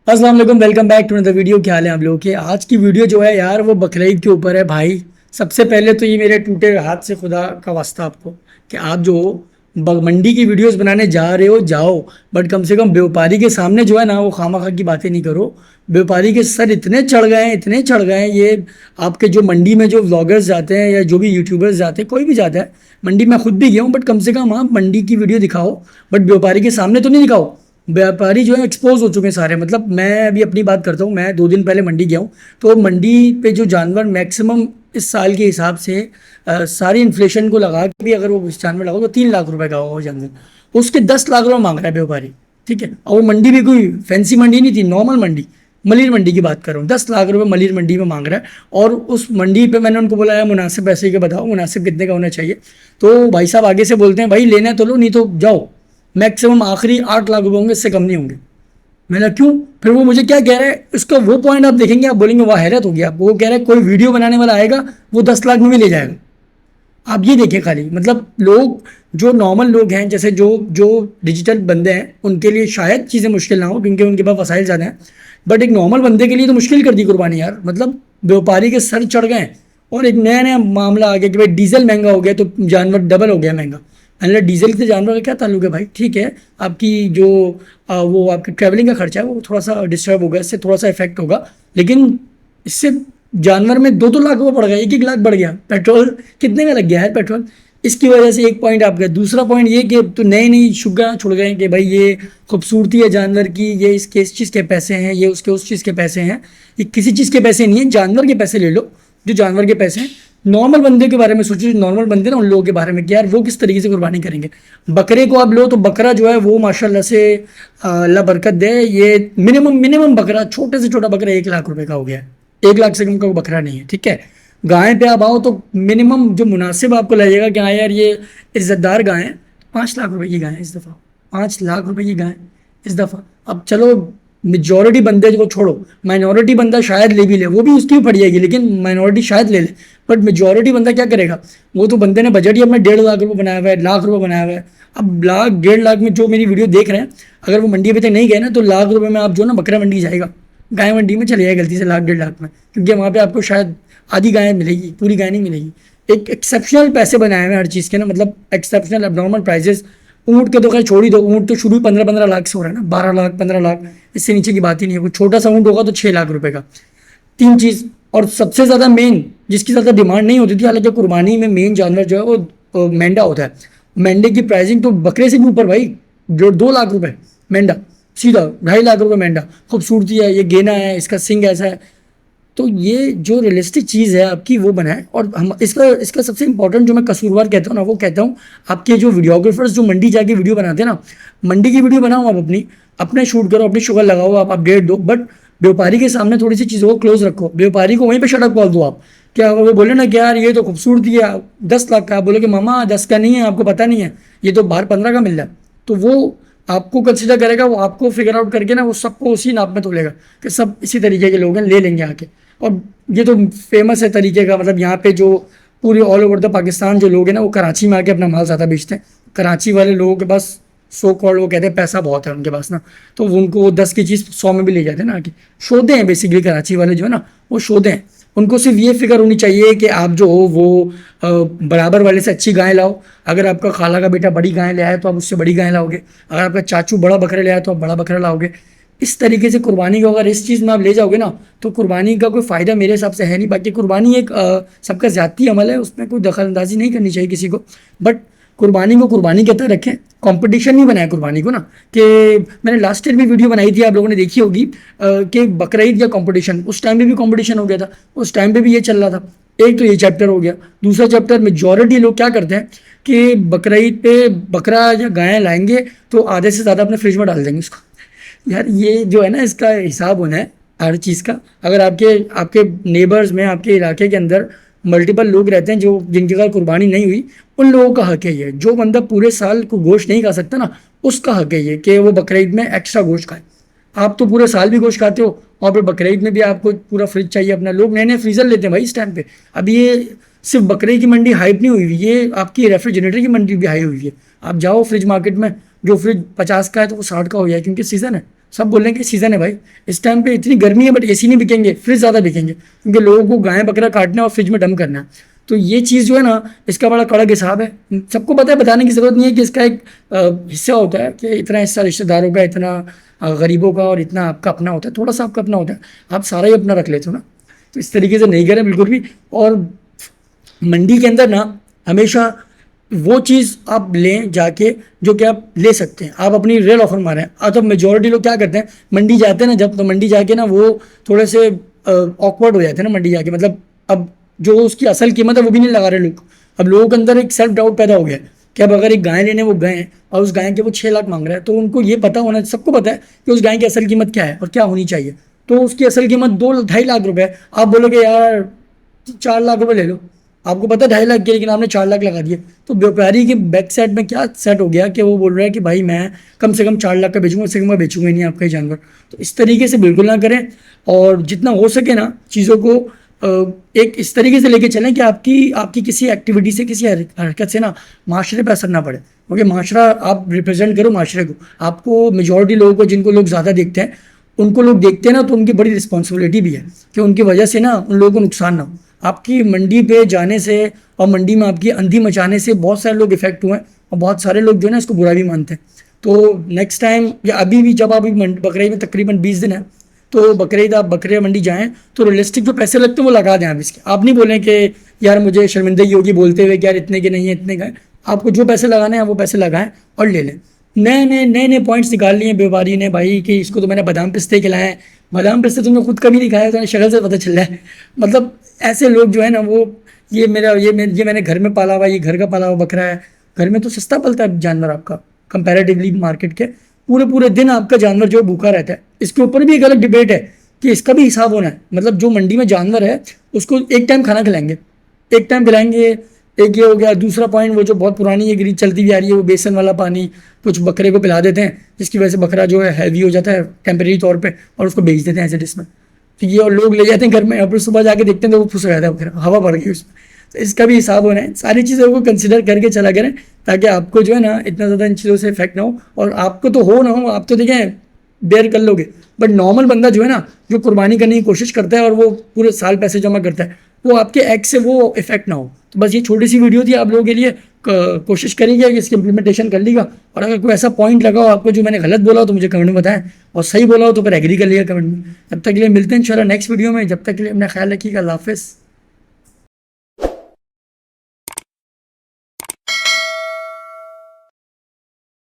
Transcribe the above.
अस्सलाम वालेकुम, welcome back to another video. क्या हाल है आप लोगों के। आज की वीडियो जो है यार वो बकरीद के ऊपर है भाई। सबसे पहले तो ये मेरे टूटे हाथ से खुदा का वास्ता आपको कि आप जो मंडी की वीडियोस बनाने जा रहे हो जाओ, बट कम से कम व्यापारी के सामने जो है ना वो खामा खा की बातें नहीं करो। व्यापारी के सर इतने चढ़ गए हैं, इतने चढ़ गए हैं। ये आपके जो मंडी में जो व्लॉगर्स जाते हैं या जो भी यूट्यूबर्स जाते हैं, कोई भी जाता है मंडी, मैं खुद भी गया हूँ, बट कम से कम आप मंडी की वीडियो दिखाओ, बट व्यापारी के सामने तो नहीं दिखाओ। व्यापारी जो है एक्सपोज हो चुके हैं सारे। मतलब मैं अभी अपनी बात करता हूँ, मैं 2 दिन पहले मंडी गया हूँ, तो मंडी पे जो जानवर मैक्सिमम इस साल के हिसाब से सारी इन्फ्लेशन को लगा के भी अगर वो जानवर लगाओ तो 3 लाख रुपए का होगा वो जानवर। उसके 10 लाख रुपए मांग रहा है व्यापारी। ठीक है, और वो मंडी भी कोई फैंसी मंडी नहीं थी, नॉर्मल मंडी, मलिर मंडी की बात कर रहा हूँ। 10 लाख रुपए मलिर मंडी में मांग रहा है। और उस मंडी पे मैंने उनको बोला यार मुनासिब पैसे के बताओ, मुनासिब कितने का होना चाहिए। तो भाई साहब आगे से बोलते हैं भाई लेना है तो लो, नहीं तो जाओ। मैक्सिमम आखिरी 8 लाख रुपए होंगे, इससे कम नहीं होंगे। मैंने क्यों, फिर वो मुझे क्या कह रहा है, उसका वो पॉइंट आप देखेंगे, आप बोलेंगे वाह हैरत हो गया आपको। वो कह रहा है कोई वीडियो बनाने वाला आएगा वो 10 लाख में भी ले जाएगा। आप ये देखिए खाली, मतलब लोग जो नॉर्मल लोग हैं, जैसे जो जो डिजिटल बंदे हैं, उनके लिए शायद चीज़ें मुश्किल ना हो क्योंकि उनके पास वसाइल ज़्यादा हैं, बट एक नॉर्मल बंदे के लिए तो मुश्किल कर दी कुर्बानी यार। मतलब व्यापारी के सर चढ़ गए हैं। और एक नया नया मामला आ गया कि भाई डीजल महंगा हो गया तो जानवर डबल हो गया महंगा। मतलब डीजल से जानवर का क्या ताल्लुक है भाई। ठीक है, आपकी जो वो आपकी ट्रैवलिंग का खर्चा है वो थोड़ा सा डिस्टर्ब होगा, इससे थोड़ा सा इफेक्ट होगा, लेकिन इससे जानवर में 2-2 लाख रुपये बढ़ गया, 1-1 लाख बढ़ गया। पेट्रोल कितने का लग गया है पेट्रोल। इसकी वजह से एक पॉइंट आपका। दूसरा पॉइंट ये कि तो नई नई शुगर छुड़ गए कि भाई ये खूबसूरती है जानवर की, ये इसके इस चीज़ के पैसे हैं, ये उसके उस चीज़ के पैसे हैं। ये किसी चीज़ के पैसे नहीं है, जानवर के पैसे ले लो, जो जानवर के पैसे हैं। नॉर्मल बंदे के बारे में सोचिए, नॉर्मल बंदे ना उन लोगों के बारे में कि यार वो किस तरीके से कुर्बानी करेंगे। बकरे को आप लो तो बकरा जो है वो माशाल्लाह से अल्लाह बरकत दे, ये मिनिमम मिनिमम बकरा, छोटे से छोटा बकरा 1 लाख रुपए का हो गया है। 1 लाख से कम का वो बकरा नहीं है। ठीक है, गाय पे आप आओ तो मिनिमम जो मुनासिब आपको लगेगा कि हाँ यार ये इज्जतदार गाय है, 5 लाख रुपए की गाय है इस दफ़ा। 5 लाख रुपए की गाय इस दफ़ा। अब चलो मेजॉरिटी बंदे को छोड़ो, माइनॉरिटी बंदा शायद ले भी ले, वो भी उसकी भी पड़ जाएगी, लेकिन माइनॉरिटी शायद ले ले, बट मेजॉरिटी बंदा क्या करेगा। वो तो बंदे ने बजट ही अपना 1.5 लाख रुपए बनाया हुआ है, लाख रुपए बनाया हुआ है। अब लाख 1.5 लाख में जो मेरी वीडियो देख रहे हैं, अगर वो मंडी अभी तक नहीं गए ना, तो लाख रुपए में आप जो ना बकरा मंडी जाएगा, गाय मंडी में चले जाए गलती से 1-1.5 लाख में, क्योंकि वहाँ पे आपको शायद आधी गाय मिलेगी, पूरी गाय नहीं मिलेगी। एक एक्सेप्शनल पैसे बनाए हुए हैं हर चीज़ के ना, मतलब एक्सेप्शनल एबनॉर्मल प्राइजेस। ऊँट के तो खैर छोड़ ही दो, ऊँट तो शुरू 15-15 लाख से हो रहा है ना, 12 लाख 15 लाख, इससे नीचे की बात ही नहीं है। कोई छोटा सा ऊँट होगा तो 6 लाख रुपए का। तीन चीज़। और सबसे ज़्यादा मेन जिसकी ज़्यादा डिमांड नहीं होती थी, हालांकि कुर्बानी में मेन जानवर जो है वो मेंढा होता है। मेंढे की प्राइसिंग तो बकरे से भी ऊपर भाई, जो 2 लाख रुपए मेंढा, सीधा 2.5 लाख रुपए मेंढा। खूबसूरती है, ये गेना है, इसका सिंग ऐसा है। तो ये जो रियलिस्टिक चीज़ है आपकी वो बनाए। और हम इसका इसका सबसे इंपॉर्टेंट जो मैं कसूरवार कहता हूँ ना, वो कहता हूँ आपके जो वीडियोग्राफर्स जो मंडी जाके वीडियो बनाते हैं ना, मंडी की वीडियो बनाओ आप अपनी, अपने शूट करो, अपनी शुगर लगाओ, आप अपडेट दो, बट व्यापारी के सामने थोड़ी सी चीज़ों को क्लोज रखो। व्यापारी को वहीं पे शटअप कॉल दो आप। क्या वो बोले ना कि यार ये तो खूबसूरती है 10 लाख का, आप बोले कि मामा 10 का नहीं है, आपको पता नहीं है, ये तो बाहर 15 का मिल रहा है। तो वो आपको कंसिडर करेगा, वो आपको फिगर आउट करके ना वो सबको उसी नाप में तोलेगा कि सब इसी तरीके के लोग हैं, ले लेंगे आके। और ये तो फेमस है तरीके का। मतलब यहाँ पे जो पूरे ऑल ओवर द पाकिस्तान जो लोग हैं ना, वो कराची में आके अपना माल ज़्यादा बेचते हैं। कराची वाले लोगों के पास सो कॉल्ड वो कहते हैं पैसा बहुत है उनके पास ना, तो उनको वो 10 की चीज़ 100 में भी ले जाते हैं ना आके। शोधे हैं बेसिकली कराची वाले जो है ना, वो शोधे हैं। उनको सिर्फ ये फिक्र होनी चाहिए कि आप जो हो वो बराबर वाले से अच्छी गाय लाओ। अगर आपका खाला का बेटा बड़ी गाय ले आए तो आप उससे बड़ी गाय लाओगे, अगर आपका चाचू बड़ा बकरा ले आए तो आप बड़ा बकरा लाओगे। इस तरीके से कुर्बानी को अगर इस चीज़ में आप ले जाओगे ना, तो कुर्बानी का कोई फ़ायदा मेरे हिसाब से है नहीं। बाकी कुर्बानी एक सबका ज़्यादती अमल है, उसमें कोई दखल अंदाजी नहीं करनी चाहिए किसी को, बट कुर्बानी को कुर्बानी के तरह रखें। कंपटीशन नहीं बनाया कुर्बानी को ना, कि मैंने लास्ट ईयर भी वीडियो बनाई थी, आप लोगों ने देखी होगी, कि बकरीद या कंपटीशन। उस टाइम पे भी कंपटीशन हो गया था, उस टाइम पे भी ये चल रहा था। एक तो ये चैप्टर हो गया। दूसरा चैप्टर, मेजॉरिटी लोग क्या करते हैं कि बकरीद पे बकरा या गायें लाएंगे तो आधे से ज़्यादा अपने फ्रिज में डाल देंगे उसको। यार ये जो है ना, इसका हिसाब होना है हर चीज़ का। अगर आपके आपके नेबर्स में, आपके इलाके के अंदर मल्टीपल लोग रहते हैं जो जिनके घर कुर्बानी नहीं हुई, उन लोगों का हक है ये। जो बंदा पूरे साल को गोश्त नहीं खा सकता ना, उसका हक है ये कि वो बकरीद में एक्स्ट्रा गोश्त खाए। आप तो पूरे साल भी गोश्त खाते हो और फिर बकरीद में भी आपको पूरा फ्रिज चाहिए अपना। लोग नए नए फ्रीज़र लेते हैं भाई इस टाइम पे। अब ये सिर्फ बकरे की मंडी हाइप नहीं हुई हुई, ये आपकी रेफ्रिजरेटर की मंडी भी हाई हुई है। आप जाओ फ्रिज मार्केट में, जो फ्रिज 50 का है तो वो 60 का हो जाए, क्योंकि सीज़न है। सब बोल रहे हैं कि सीज़न है भाई, इस टाइम पे इतनी गर्मी है बट एसी नहीं बिकेंगे, फ्रिज ज़्यादा बिकेंगे, क्योंकि लोगों को गाय बकरा काटना है और फ्रिज में डंप करना है। तो ये चीज़ जो है ना, इसका बड़ा कड़क हिसाब है। सबको पता है, बताने की ज़रूरत नहीं है कि इसका एक हिस्सा होता है कि इतना हिस्सा रिश्तेदारों का, इतना गरीबों का, और इतना आपका अपना होता है, थोड़ा सा आपका अपना होता है, आप सारा ही अपना रख लेते हो ना। तो इस तरीके से नहीं करें बिल्कुल भी। और मंडी के अंदर ना हमेशा वो चीज़ आप लें जाके जो कि आप ले सकते हैं, आप अपनी रियल ऑफर मारें। तो मेजोरिटी लोग क्या करते हैं, मंडी जाते हैं ना जब, तो मंडी जाके ना वो थोड़े से ऑकवर्ड हो जाते हैं ना मंडी जाके, मतलब अब जो उसकी असल कीमत है वो भी नहीं लगा रहे लोग। अब लोगों के अंदर एक सेल्फ डाउट पैदा हो गया है कि अब अगर एक गाय लेने वो गए हैं और उस गाय के वो 6 लाख मांग रहे हैं, तो उनको ये पता होना, सबको पता है कि उस गाय की असल कीमत क्या है और क्या होनी चाहिए। तो उसकी असल कीमत 2-2.5 लाख रुपए है। आप बोलोगे यार 4 लाख रुपए ले लो, आपको पता है 2.5 लाख की, लेकिन आपने 4 लाख लगा दिए। तो व्यापारी के बैक साइड में क्या सेट हो गया कि वो बोल रहा है कि भाई मैं कम से कम 4 लाख का बेचूंगा, इससे कम मैं बेचूंगा ही नहीं आपका ये जानवर। तो इस तरीके से बिल्कुल ना करें, और जितना हो सके ना चीज़ों को एक इस तरीके से लेके चलें कि आपकी आपकी किसी एक्टिविटी से, किसी हरकत से ना माशरे पर असर ना पड़े, क्योंकि माशरा, आप रिप्रेजेंट करो माशरे को। आपको मेजॉरिटी लोगों को, जिनको लोग ज़्यादा देखते हैं, उनको लोग देखते हैं ना, तो उनकी बड़ी रिस्पॉन्सिबिलिटी भी है कि उनकी वजह से ना उन लोगों को नुकसान ना हो। आपकी मंडी पे जाने से और मंडी में आपकी अंधी मचाने से बहुत सारे लोग इफेक्ट हुए हैं, और बहुत सारे लोग जो है ना इसको बुरा भी मानते हैं। तो नेक्स्ट टाइम, या अभी भी जब आप बकरीद में तकरीबन 20 दिन है, तो बकरीद आप बकरे मंडी जाएं तो रियलिस्टिक जो पैसे लगते हैं वो लगा दें आप इसके। आप नहीं बोलें कि यार मुझे शर्मिंदगी होगी बोलते हुए कि यार इतने के नहीं है, इतने का है। आपको जो पैसे लगाने हैं वो पैसे लगाएं और ले लें। नए नए पॉइंट्स निकाल लिए व्यापारी ने भाई कि इसको तो मैंने बादाम पिस्ते खिलाए हैं। बादाम पिस्ते तुमने खुद कभी नहीं खाया, तो शक्ल से पता चल रहा है। मतलब ऐसे लोग जो है ना वो, ये मैंने घर में पाला हुआ, ये घर का पाला हुआ बकरा है। घर में तो सस्ता पलता है जानवर आपका कंपैरेटिवली मार्केट के। पूरे पूरे दिन आपका जानवर जो भूखा रहता है। इसके ऊपर भी एक अलग डिबेट है कि इसका भी हिसाब होना है। मतलब जो मंडी में जानवर है उसको एक टाइम खाना खिलाएंगे, एक टाइम खिलाएंगे। एक ये हो गया। दूसरा पॉइंट, वो जो बहुत पुरानी ये रीत चलती हुई आ रही है, वो बेसन वाला पानी कुछ बकरे को पिला देते हैं, जिसकी वजह से बकरा जो है हैवी हो जाता है टेम्परेरी तौर पे, और उसको बेच देते हैं ऐसे डिश में। तो ये, और लोग ले जाते हैं घर में, और फिर सुबह जाके देखते हैं तो वो फुस हो जाता है बकरा, हवा भर गई उसमें। तो इसका भी हिसाब होना है। सारी चीज़ों को कंसिडर करके चला करें, ताकि आपको जो है ना इतना ज़्यादा इन चीज़ों से इफेक्ट ना हो। और आपको तो हो ना हो, आप तो देखें बेयर कर लोगे, बट नॉर्मल बंदा जो है ना, जो कुर्बानी करने की कोशिश करता है और वो पूरे साल पैसे जमा करता है, वो आपके एक्ट से वो इफेक्ट ना हो। तो बस ये छोटी सी वीडियो थी आप लोगों के लिए। कोशिश करेंगे कि इसकी इंप्लीमेंटेशन कर लीगा। और अगर कोई ऐसा पॉइंट लगा हो आपको जो मैंने गलत बोला हो तो मुझे कमेंट में बताएं, और सही बोला हो तो फिर एग्री कर लिया कमेंट में। तब तक के लिए मिलते हैं इंशाल्लाह नेक्स्ट वीडियो में। जब तक के लिए अपना ख्याल रखिएगा। अल्लाह हाफ़िज़।